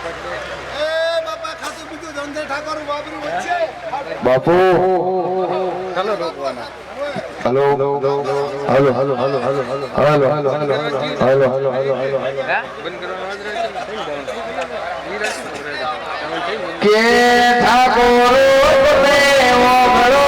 બાપા ખાતું બીજું ધંધે ઠાકોર બાબરું વચ્ચે બાપુ ચાલો રોકવાના hello hello hello hello hello hello hello hello hello hello hello hello के ठाकुर देवो भरो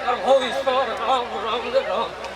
प्रभु ईश्वर राम राम राम